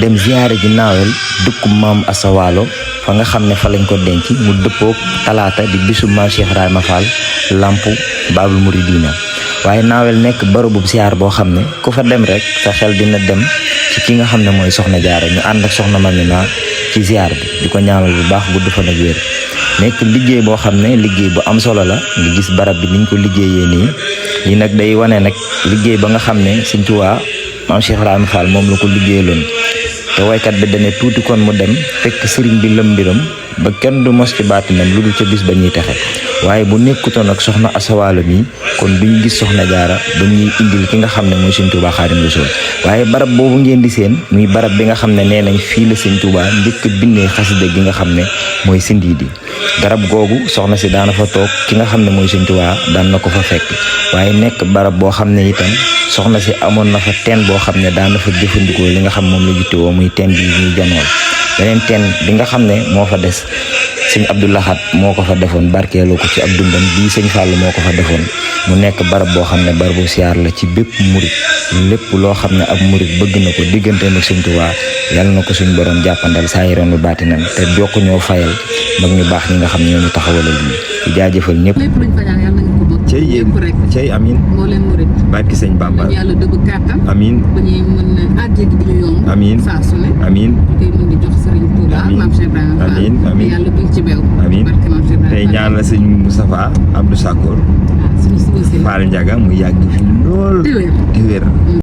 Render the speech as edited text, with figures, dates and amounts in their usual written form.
dem ziyaare ji naawel dëkku maam Asawalo fa nga xam ne fa lañ ko denc mu dëppoog talaata di bisu maam Cheikh Ibrahima Fall lampu Baabul Muridina waaye naawel nekk bërëbu ziyaar boo xam ne ku fa dem rek sa xel dina dem ci ki nga xam ne mooy soxna Jaara ñu ànd ak soxna Mamina ci ziyaar bi di ko ñaanal bu baax gudd fan ak wér nekk liggéey boo xam ne liggéey bu am solo la nga gis barab bi niñ ko liggéeyee nii lii nag day wane nag liggéey ba nga xam ne Sëñ Tuubaa maam Cheikh Ibrahima Fall moom la ko liggéeyaloon te waykat bi dane tuuti kon mu dem fekk sëriñ bi lëm mbiram ba kenn du mos ci baatinam lu dul ca bis ba ñuy texe waaye bu nekkutoon ak soxna Asawalo mi kon duñu gis soxna Jaara ba ñuy indil ki nga xam ne mooy Sëñ Tuubaa Xaadimu Rasuul waaye barab boobu ngeen di seen muy barab bi nga xam ne nee nañ fii la Sëñ Tuubaa njëkk bindee xasida gi nga xam ne mooy Sindiidi garab googu soxna si daana fa toog ki nga xam ne mooy Sëñ Tuubaa daan na ko fa fekk waaye nekk barab boo xam ne itam soxna si amoon na fa teen boo xam ne daan na fa jëfandikoo li nga xam moom la jittewoo muy teen bi ñuy janool beneen teen bi nga xam ne moo fa des sëñ Abdou Lahad moo ko fa defoon barkeeloo ko ci ab dundam bii sëñ Fallou moo ko fa defoon mu nekk barab boo xam ne barabu siyaar la ci bépp murit lépp loo xam ne ab murit bëgg na ko digganteem ak Sëñ Tuubaa yàlla na ko suñ borom jàppandal saa yi ron baatinam te jokk ñoo fayal mag ñu baax ñi nga xam ne ñoo ñu taxawalal lii di jaajëfal ñëpp. lépp luñ fa ñaan yàlla nañu ko bëgg. cey yéen cey amiin mbooleem murit barki sëñ Bamba yàlla dëgg kàttan amiin ba ñuy mën a àjjee gi di ñu yomb amiin saa su ne amiin koy mën di jox Sëriñ Tuubaa amiin maam Cheikh Ibrahima Fall amiin amiin yàlla buñ ci beew amiin barke maam Cheikh Ibrahima tey ñaan la sëñ Moustapha Abdou Sakkour suñu suba si Fall Ndiaga mu yàgg fi lool te wér te wér